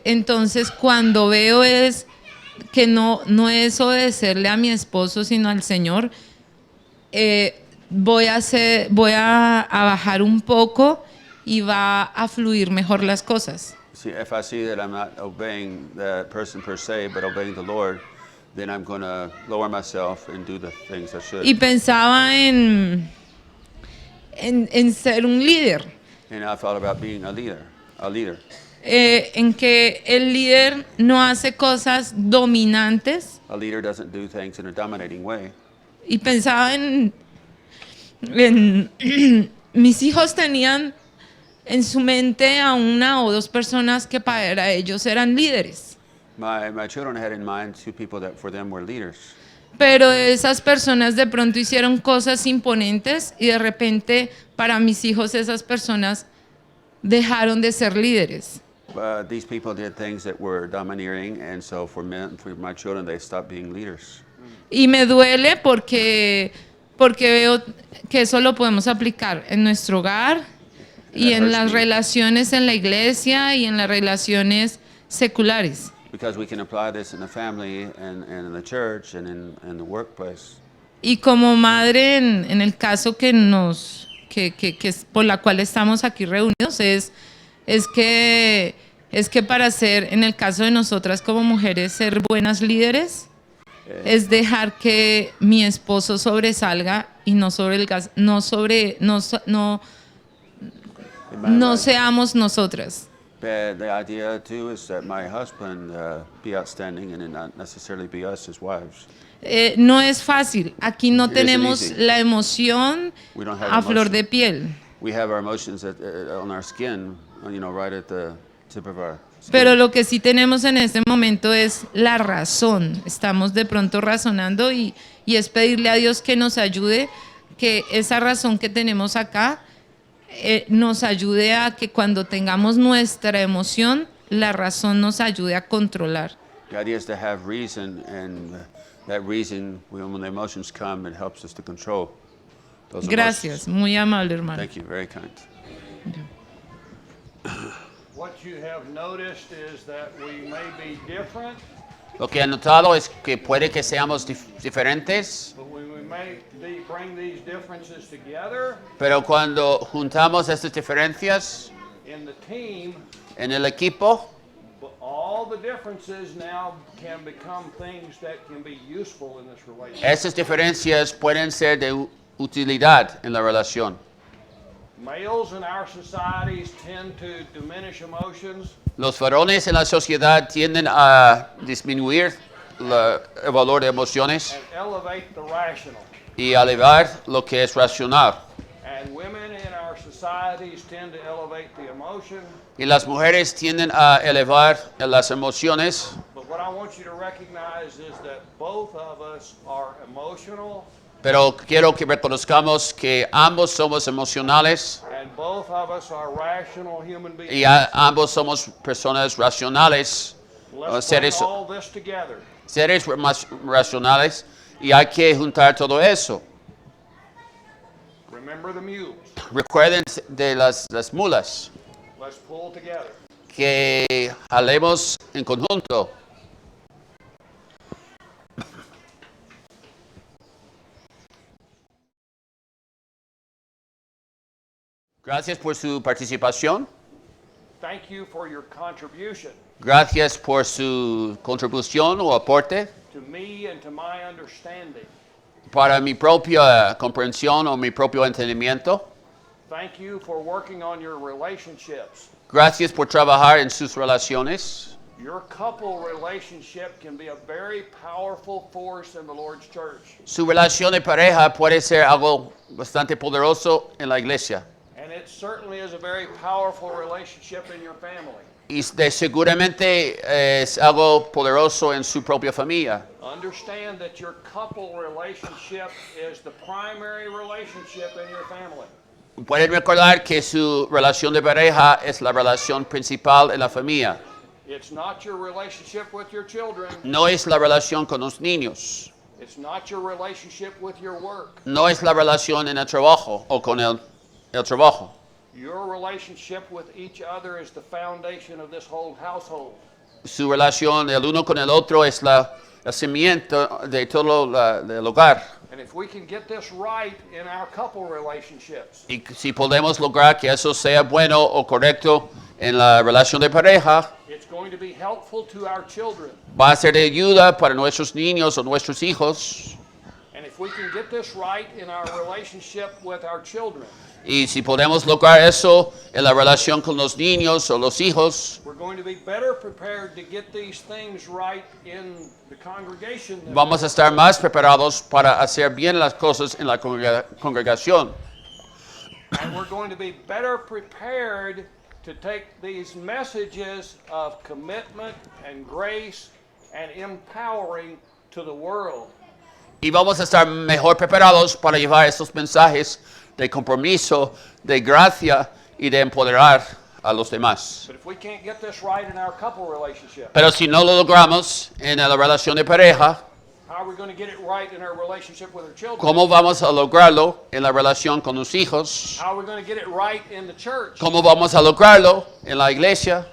Speaker 8: Entonces, cuando veo es que no es obedecerle a mi esposo, sino al Señor, voy a bajar un poco y va a fluir mejor las cosas.
Speaker 2: If I see that I'm not obeying that person per se, but obeying the Lord, then I'm going to lower myself and do the things I should.
Speaker 8: Y pensaba en ser un líder.
Speaker 2: And I thought about being a leader.
Speaker 8: En que el líder no hace cosas dominantes.
Speaker 2: A leader doesn't do things in a dominating way.
Speaker 8: Y pensaba en mis hijos tenían en su mente a una o dos personas que para ellos eran líderes.
Speaker 2: My children had in mind two people that for them were leaders.
Speaker 8: Pero esas personas de pronto hicieron cosas imponentes y de repente para mis hijos esas personas dejaron de ser líderes.
Speaker 2: These people did things that were domineering, and so for my children, they stopped being leaders.
Speaker 8: Y me duele porque veo que eso lo podemos aplicar en nuestro hogar y en las relaciones en la iglesia y en las relaciones seculares.
Speaker 2: Because we can apply this in the family and in the church and in the workplace.
Speaker 8: Y como madre, en el caso que es por la cual estamos aquí reunidos, es que para ser, en el caso de nosotras como mujeres, ser buenas líderes, es dejar que mi esposo sobresalga y no sobre el gas, no seamos nosotras.
Speaker 2: But the idea too is that my husband be outstanding and not necessarily be us as wives.
Speaker 8: No es fácil. Aquí no
Speaker 2: It isn't
Speaker 8: tenemos
Speaker 2: easy.
Speaker 8: la emoción
Speaker 2: We don't have
Speaker 8: a flor
Speaker 2: emotion.
Speaker 8: de piel.
Speaker 2: We have our emotions on our skin, right at the tip of our skin.
Speaker 8: Pero lo que sí tenemos en este momento es la razón. Estamos de pronto razonando y es pedirle a Dios que nos ayude, que esa razón que tenemos acá nos ayude a que cuando tengamos nuestra emoción, la razón nos ayude a controlar.
Speaker 2: The idea is to have reason, and that reason, when the emotions come, it helps us to control those
Speaker 8: Gracias,
Speaker 2: emotions.
Speaker 8: muy amable, hermano.
Speaker 2: Thank you, very kind.
Speaker 1: What you have noticed is that we may be different,
Speaker 2: Lo que he notado es que puede que seamos diferentes,
Speaker 1: but when we bring these differences together
Speaker 2: pero cuando juntamos estas diferencias
Speaker 1: in the team,
Speaker 2: en el equipo,
Speaker 1: all the differences now can become things that can be useful in this relationship.
Speaker 2: esas diferencias pueden ser de utilidad en la relación.
Speaker 1: Males in our societies tend to diminish emotions
Speaker 2: Los varones en la sociedad tienden a disminuir el valor de emociones
Speaker 1: and elevate the rational.
Speaker 2: y a elevar lo que es racional.
Speaker 1: And women in our societies tend to elevate the emotion.
Speaker 2: Y las mujeres tienden a elevar las emociones,
Speaker 1: But what I want you to recognize is that both of us are emotional
Speaker 2: pero quiero que reconozcamos que ambos somos emocionales
Speaker 1: and both of us are rational human beings.
Speaker 2: y ambos somos personas racionales,
Speaker 1: Let's bring
Speaker 2: seres,
Speaker 1: all this together.
Speaker 2: seres más racionales, y hay que juntar todo eso.
Speaker 1: Remember the mules.
Speaker 2: Recuerden de las mulas,
Speaker 1: Let's pull together.
Speaker 2: que jalemos en conjunto. Gracias por su participación.
Speaker 1: Thank you for your contribution
Speaker 2: Gracias por su contribución o aporte
Speaker 1: to me and to my understanding.
Speaker 2: para mi propia comprensión o mi propio entendimiento.
Speaker 1: Thank you for working on your relationships.
Speaker 2: Gracias por trabajar en sus relaciones.
Speaker 1: Your couple relationship can be a very powerful force in the Lord's church.
Speaker 2: Su relación de pareja puede ser algo bastante poderoso en la iglesia.
Speaker 1: And it certainly is a very powerful relationship in your family.
Speaker 2: Y seguramente es algo poderoso en su propia familia.
Speaker 1: Understand that your couple relationship is the primary relationship in your family.
Speaker 2: Pueden recordar que su relación de pareja es la relación principal en la familia.
Speaker 1: It's not your relationship with your children.
Speaker 2: No es la relación con los niños.
Speaker 1: It's not your relationship with your work.
Speaker 2: No es la relación en el trabajo o con el trabajo.
Speaker 1: Your relationship with each other is the foundation of this whole household.
Speaker 2: Su relación el uno con el otro es el cimiento de todo el hogar.
Speaker 1: And if we can get this right in our couple relationships,
Speaker 2: Y si podemos lograr que eso sea bueno o correcto en la relación de pareja,
Speaker 1: it's going to be helpful to our children.
Speaker 2: va a ser de ayuda para nuestros niños o nuestros hijos.
Speaker 1: And if we can get this right in our relationship with our children,
Speaker 2: Y si podemos lograr eso en la relación con los niños o los hijos,
Speaker 1: we're going to be better prepared to get these things right in the congregation.
Speaker 2: vamos a estar más preparados para hacer bien las cosas en la congregación.
Speaker 1: And we're going to be better prepared to take these messages of commitment and grace and empowering to the world.
Speaker 2: Y vamos a estar mejor preparados para llevar estos mensajes de compromiso, de gracia y de empoderar a los demás.
Speaker 1: But if we can't get this right in our couple relationship,
Speaker 2: Pero si no lo logramos en la relación de pareja,
Speaker 1: how are we going to get it right in our relationship with our children?
Speaker 2: ¿cómo vamos a lograrlo en la relación con los hijos?
Speaker 1: How are we going to get it right in the church?
Speaker 2: ¿Cómo vamos a lograrlo en la iglesia?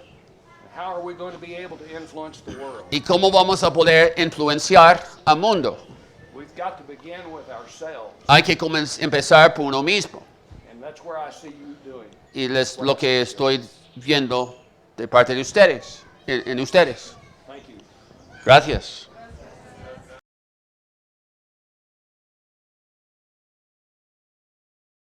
Speaker 1: How are we going to be able to influence the world?
Speaker 2: ¿Y cómo vamos a poder influenciar al mundo?
Speaker 1: We've got to begin with ourselves.
Speaker 2: Hay que empezar por uno mismo.
Speaker 1: And that's where I see you doing.
Speaker 2: Y lo que estoy viendo de parte de ustedes, en ustedes.
Speaker 1: Thank you.
Speaker 2: Gracias.